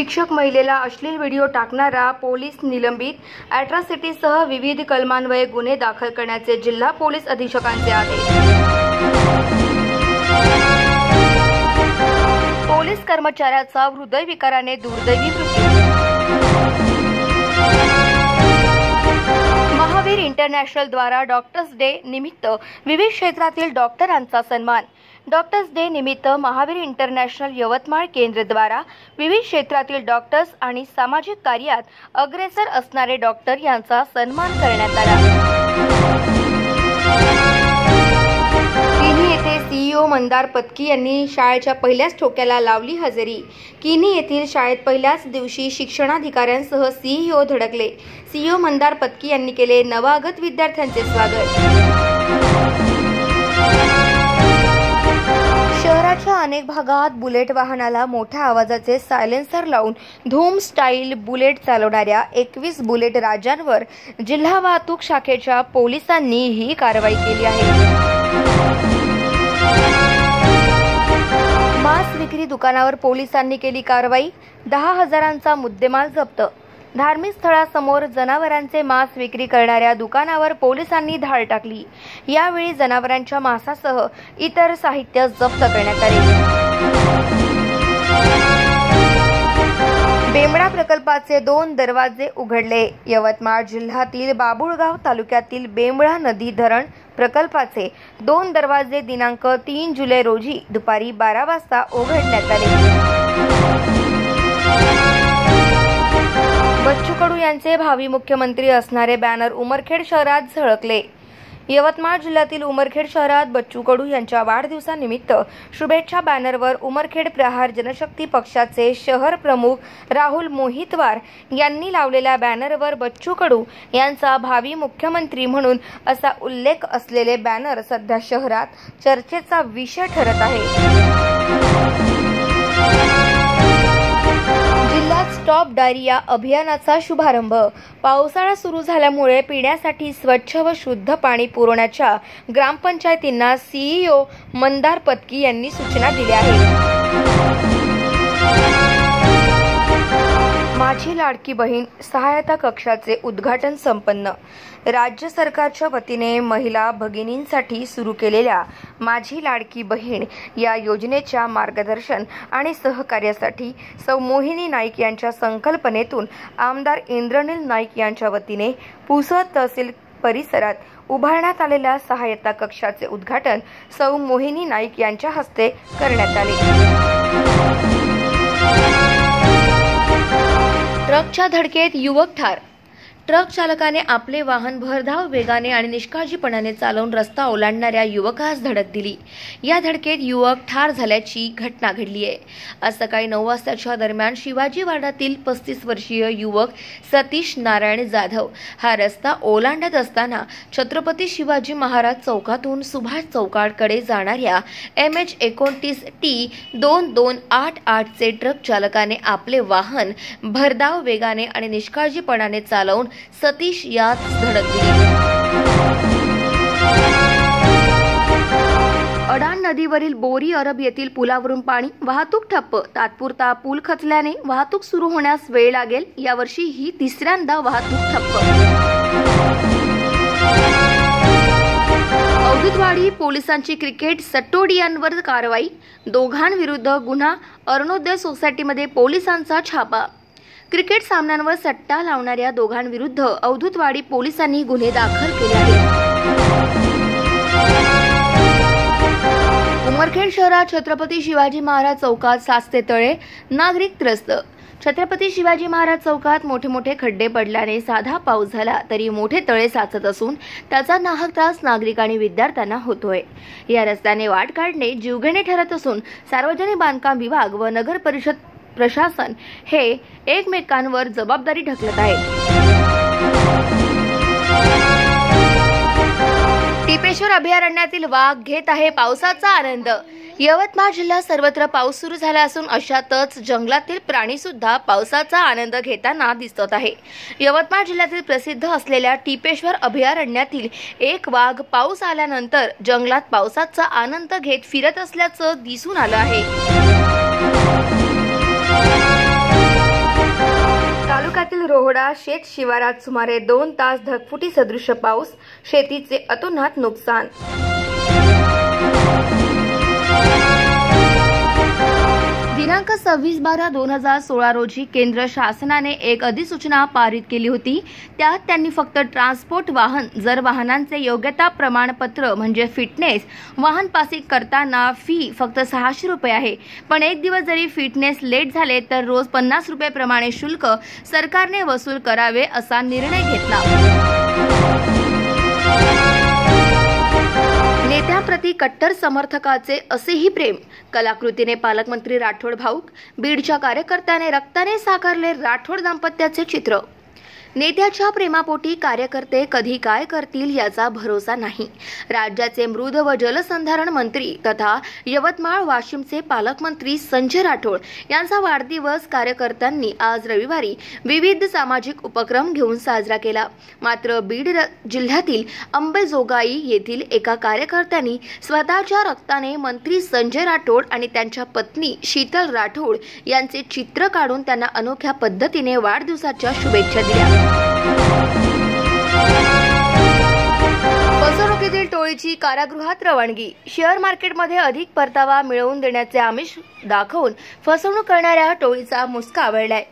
शिक्षक महिलेला अश्लील व्हिडिओ टाकणारा पोलीस निलंबित, अॅट्रॉसिटीसह विविध कलमान्वये गुन्हे दाखल करण्याचे जिल्हा पोलीस अधीक्षकांचे आदेश। पोलीस कर्मचाऱ्याचा हृदयविकाराने दुर्दैवी मृत्यू। महावीर इंटरनॅशनल द्वारा डॉक्टर्स डे निमित्त विविध क्षेत्रातील डॉक्टरांचा सन्मान। डॉक्टर्स डे निमित्त महावीर इंटरनॅशनल यवतमाळ केंद्र द्वारा विविध क्षेत्रातील डॉक्टर्स आणि सामाजिक कार्यात अग्रेसर असणारे डॉक्टर यांचा सन्मान करण्यात आला। किन्ही येथे सीईओ मंदार पत्की यांनी शाळेच्या पहिल्याच ठोक्याला लावली हजेरी। किन्ही येथील शाळेत पहिल्याच दिवशी शिक्षणाधिकाऱ्यांसह सीईओ धडकले। सीईओ मंदार पत्की यांनी केले नवागत विद्यार्थ्यांचे स्वागत। शहराच्या अनेक भागात बुलेट वाहनाला मोठ्या आवाजाचे सायलेन्सर लावून धूम स्टाईल बुलेट चालवणाऱ्या 21 बुलेट राजांवर जिल्हा वाहतूक शाखेच्या पोलिसांनी ही कारवाई केली आहे। मांस विक्री दुकानावर पोलिसांनी केली कारवाई। 10,000चा मुद्देमाल जप्त। धार्मिक स्थळासमोर जनावरांचे मांस विक्री करणाऱ्या दुकानावर पोलिसांनी धाड टाकली। यावेळी जनावरांच्या मांसासह इतर साहित्य जप्त करण्यात आले। बेंबळा प्रकल्पाचे 2 दरवाजे उघडले। यवतमाळ जिल्ह्यातील बाभुळगाव तालुक्यातील बेंबळा नदी धरण प्रकल्पाचे 2 दरवाजे दिनांक 3 जुलै रोजी दुपारी 12 वाजता उघडण्यात आले। बच्चू कडू यांचे भावी मुख्यमंत्री असणारे बॅनर उमरखेड शहरात झळकले। यवतमाळ जिल्ह्यातील उमरखेड शहरात बच्चू कडू यांच्या वाढदिवसानिमित्त शुभेच्छा बॅनरवर उमरखेड प्रहार जनशक्ती पक्षाचे शहर प्रमुख राहुल मोहितवार यांनी लावलेल्या बॅनरवर बच्चू कडू यांचा भावी मुख्यमंत्री म्हणून असा उल्लेख असलेले बॅनर सध्या शहरात चर्चेचा विषय ठरत आहे। जिल्ह्यात स्टॉप डायरिया अभियानाचा शुभारंभ। पावसाळा सुरू झाल्यामुळे पिण्यासाठी स्वच्छ व शुद्ध पाणी पुरवण्याच्या ग्रामपंचायतींना सीईओ मंदार पत्की यांनी सूचना दिल्या आहेत। माझी लाडकी बहीण सहायता कक्षाचे उद्घाटन संपन्न। राज्य सरकारच्या वतीने महिला भगिनींसाठी सुरू केलेल्या माझी लाडकी बहीण या योजनेच्या मार्गदर्शन आणि सहकार्यासाठी सौ मोहिनी नाईक यांच्या संकल्पनेतून आमदार इंद्रनील नाईक यांच्या वतीने पुसद तहसील परिसरात उभारण्यात आलेल्या सहायता कक्षाचे उद्घाटन सौ मोहिनी नाईक यांच्या हस्ते करण्यात आले। ट्रकच्या धडकेत युवक ठार। ट्रक चालकाने आपले वाहन भरधाव वेगाने आणि निष्काळजीपणाने चालवून रस्ता ओलांडणाऱ्या युवकास धडक दिली। या धडकेत युवक ठार झाल्याची घटना घडली आहे। आज सकाळी 9 वाजताच्या दरम्यान शिवाजी वार्डातील 35 वर्षीय युवक सतीश नारायण जाधव हा रस्ता ओलांडत असताना छत्रपती शिवाजी महाराज चौकातून सुभाष चौकाकडे जाणाऱ्या MH29T2288 चे ट्रक चालकाने आपले वाहन भरधाव वेगाने आणि निष्काळजीपणाने चालवून सतीश यात धडक दिली। अडाण नदीवरील बोरी अरब येथील पुलावरून पाणी वाहतूक ठप्प। तात्पुरता पूल खचल्याने वाहतूक सुरू होण्यास वेळ लागेल। यावर्षी ही तिसऱ्यांदा वाहतूक ठप्प। अवधूतवाडी पोलिसांची क्रिकेट सट्टोडियांवर कारवाई। दोघांविरुद्ध गुन्हा। अरुणोदय सोसायटीमध्ये पोलिसांचा छापा। क्रिकेट सामन्यांवर सट्टा लावणाऱ्या दोघांविरुद्ध अवधूतवाडी पोलिसांनी गुन्हे दाखल केले आहेत। उमरखेड शहरात छत्रपती शिवाजी महाराज चौकात साचते तळे, नागरिक त्रस्त। छत्रपती शिवाजी महाराज चौकात मोठे खड्डे पडल्याने साधा पाऊस झाला तरी मोठे तळे साचत असून त्याचा नाहक त्रास नागरिक आणि विद्यार्थ्यांना होतोय। या रस्त्याने वाट काढणे जीवघेणे ठरत असून सार्वजनिक बांधकाम विभाग व नगर परिषद प्रशासन हे एकमेकांवर जबाबदारी ढकलत आहे। टिपेश्वर अभयारण्यातील वाघ घेत आहे पावसाचा आनंद। यवतमाळ जिल्ह्यात सर्वत्र पाऊस सुरू झाला असून अशातच जंगलातील प्राणी सुद्धा पावसाचा आनंद घेताना दिसत आहे। यवतमाळ जिल्ह्यातील प्रसिद्ध असलेल्या टिपेश्वर अभयारण्यातील एक वाघ पाऊस आल्यानंतर जंगलात पावसाचा आनंद घेत फिरत असल्याचं दिसून आलं आहे। तालुक्यातील रोहडा शेत शिवारात सुमारे 2 तास ढगफुटी सदृश्य पाऊस, शेतीचे अतोनात नुकसान। दिनांक 26/12/2016 रोजी केंद्र शासनाने एक अधिसूचना पारित केली होती। त्यात त्यांनी फक्त ट्रान्सपोर्ट वाहन जर वाहनांचे योग्यता प्रमाणपत्र म्हणजे फिटनेस वाहन पासिंग करताना फी फक्त 600 रुपये आहे, पण एक दिवस जरी फिटनेस लेट झाले तर रोज 50 रुपये प्रमाणे शुल्क सरकारने वसूल करावे असा निर्णय घेतला। नेत्याप्रती कट्टर समर्थकाचे असेही प्रेम, कलाकृतीने पालकमंत्री राठोड भाऊक, बीडच्या कार्यकर्त्याने रक्ताने साकारले राठोड दाम्पत्याचे चित्र। नेत्याच्या प्रेमापोटी कार्यकर्ते कधी काय करतील याचा भरोसा नाही। राज्याचे मृद व जलसंधारण मंत्री तथा यवतमाळ वाशिमचे पालकमंत्री संजय राठोड यांचा वाढदिवस कार्यकर्त्यांनी आज रविवारी विविध सामाजिक उपक्रम घेऊन साजरा केला। मात्र बीड जिल्ह्यातील अंबेजोगाई येथील एका कार्यकर्त्यांनी स्वतःच्या रक्ताने मंत्री संजय राठोड आणि त्यांच्या पत्नी शीतल राठोड यांचे चित्र काढून त्यांना अनोख्या पद्धतीने वाढदिवसाच्या शुभेच्छा दिल्या। फसवणुकीतील टोळीची कारागृहात रवानगी। शेअर मार्केटमध्ये अधिक परतावा मिळवून देण्याचे आमिष दाखवून फसवणूक करणाऱ्या टोळीचा मुसका आवळलाय।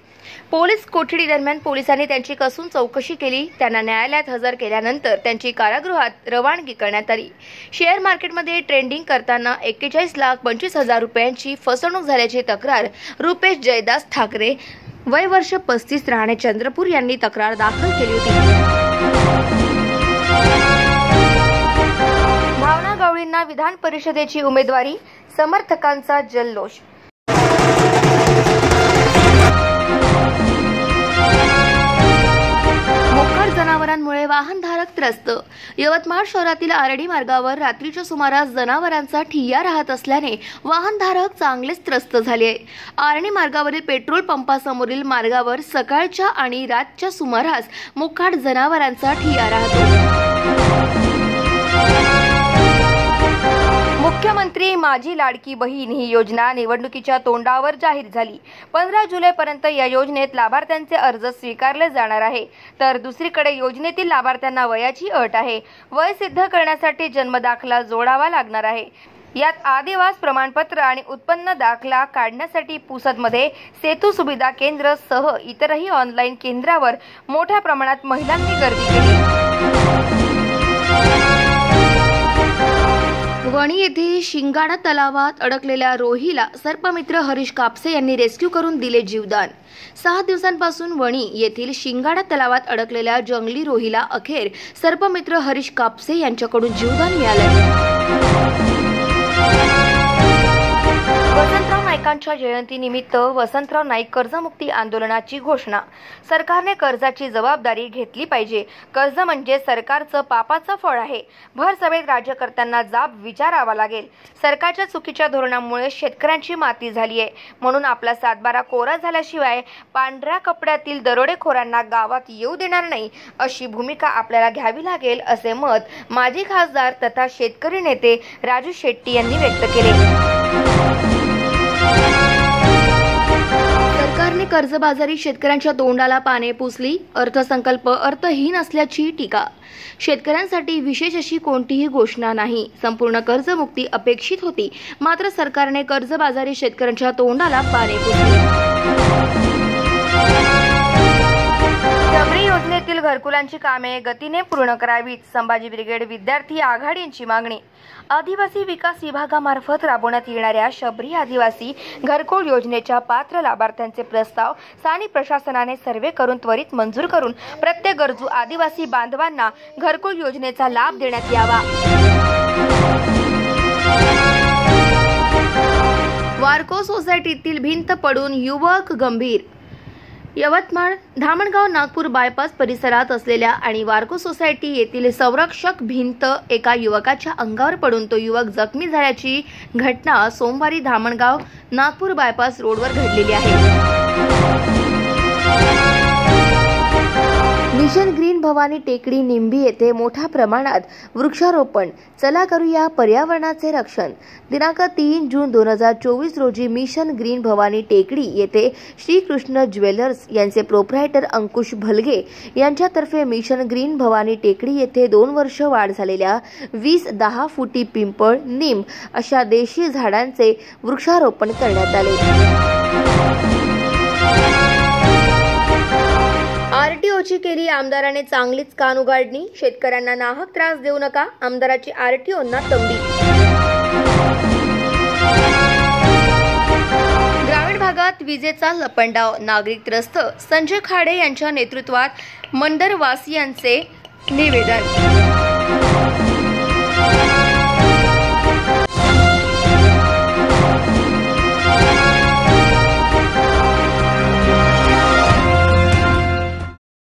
पोलीस कोठडी दरम्यान पोलिसांनी त्यांची कसून चौकशी केली। त्यांना न्यायालयात हजर केल्यानंतर त्यांची कारागृहात रवानगी करण्यात आली। शेअर मार्केटमध्ये ट्रेडिंग करताना 41,25,000 रुपयांची फसवणूक झाल्याची तक्रार रुपेश जयदास ठाकरे वय वर्ष 35 राहणे चंद्रपूर यांनी तक्रार दाखल केली होती। भावना गवळींना विधान परिषदेची उमेदवारी, समर्थकांचा जल्लोष। मोकाट जनावरांमुळे वाहनधारक त्रस्त। यवतमाळ शहरातील आरडी मार्गावर रात्रीच्या सुमारास जनावरांचा ठिय्या राहत असल्याने वाहनधारक चांगलेच त्रस्त झाले। आरडी मार्गावरील पेट्रोल पंपासमोरील मार्गावर सकाळच्या आणि रातच्या सुमारास मोकाट जनावरांचा ठिय्या राहतो। मुख्यमंत्री माझी लाडकी बहीण ही योजना निवडणुकीच्या तोंडावर जाहीर झाली। 15 जुलैपर्यंत या योजनेत लाभार्थ्यांचे अर्ज स्वीकारले जाणार आहे। तर दुसरीकडे योजनेतील लाभार्थ्यांना वयाची अट आहे। वय सिद्ध करण्यासाठी जन्मदाखला जोडावा लागणार आहे। यात आदिवास प्रमाणपत्र आणि उत्पन्न दाखला काढण्यासाठी पुसदमध्ये सेतू सुविधा केंद्र सह इतरही ऑनलाईन केंद्रावर मोठ्या प्रमाणात महिलांनी गर्दी केली। वणी येथे शिंगाडा तलावात अडकलेल्या रोहीला सर्पमित्र हरीश कापसे यांनी रेस्क्यू करून दिले जीवदान। 6 दिवसांपासून वणी येथील शिंगाडा तलावात अडकलेल्या जंगली रोहीला अखेर सर्पमित्र हरीश कापसे यांच्याकडून जीवदान मिळाले। वसंतराव नाईकांच्या जयंतीनिमित्त वसंतराव नाईक कर्जमुक्ती आंदोलनाची घोषणा। सरकारने कर्जाची जबाबदारी घेतली पाहिजे। कर्ज म्हणजे सरकारचं पापाचं फळ आहे। भर सभेत राज्यकर्त्यांना जाब विचारावा लागेल। सरकारच्या चुकीच्या धोरणामुळे शेतकऱ्यांची माती झाली आहे, म्हणून आपला सातबारा कोरा झाल्याशिवाय पांढऱ्या कपड्यातील दरोडेखोरांना गावात येऊ देणार नाही, अशी भूमिका आपल्याला घ्यावी लागेल, असे मत माजी खासदार तथा शेतकरी नेते राजू शेट्टी यांनी व्यक्त केले। सरकारने कर्जबाजारी शेतकऱ्यांच्या तोंडाला पाने पुसली, अर्थसंकल्प अर्थहीन असल्याची टीका। शेतकऱ्यांसाठी विशेष अशी कोणतीही घोषणा नाही, संपूर्ण कर्जमुक्ती अपेक्षित होती, मात्र सरकारने कर्जबाजारी शेतकऱ्यांच्या तोंडाला पाने पुसली। शबरी योजनेतील घरकुलांची कामे गतीने पूर्ण करावीत, संभाजी ब्रिगेड विद्यार्थी आघाडींची मागणी। आदिवासी विकास विभागामार्फत राबवण्यात येणाऱ्या शबरी आदिवासी घरकुल योजनेच्या पात्र लाभार्थ्यांचे प्रस्ताव स्थानिक प्रशासनाने सर्वे करून त्वरित मंजूर करून प्रत्येक गरजू आदिवासी बांधवांना घरकुल योजनेचा लाभ देण्यात यावा। वारको सोसायटीतील भिंत पडून युवक गंभीर। यवतमाळ धामणगाव नागपूर बायपास परिसरात असलेल्या आणि वारको सोसायटी येथील संरक्षक भिंत एका युवकाच्या अंगावर पडून तो युवक जखमी झाल्याची घटना सोमवारी धामणगाव नागपूर बायपास रोडवर घडलेली आहे। मिशन ग्रीन ग्रीन भवानी टेकडी निंभी येथे मोठ्या प्रमाणात वृक्षारोपण. चला करूया पर्यावरणाचे रक्षण. दिनांक 3 जून 2024 रोजी मिशन ग्रीन भवानी टेकडी येथे श्रीकृष्ण ज्वेलर्स यांचे प्रोप्रायटर अंकुश भलगे यांच्यातर्फे मिशन ग्रीन भवानी टेकडी येथे 2 वर्ष वाढ झालेल्या 20-10 फुटी पिंपळ, नीम अशा देशी झाडांचे वृक्षारोपण करण्यात आले. आरटीओची केली आमदाराने चांगलीच कान उघाडणी. शेतकऱ्यांना नाहक त्रास देऊ नका, आमदाराची आरटीओंना तंबी. ग्रामीण भागात विजेचा लपंडाव, नागरिक त्रस्त. संजय खाडे यांच्या नेतृत्वात मंडरवासियांचे निवेदन.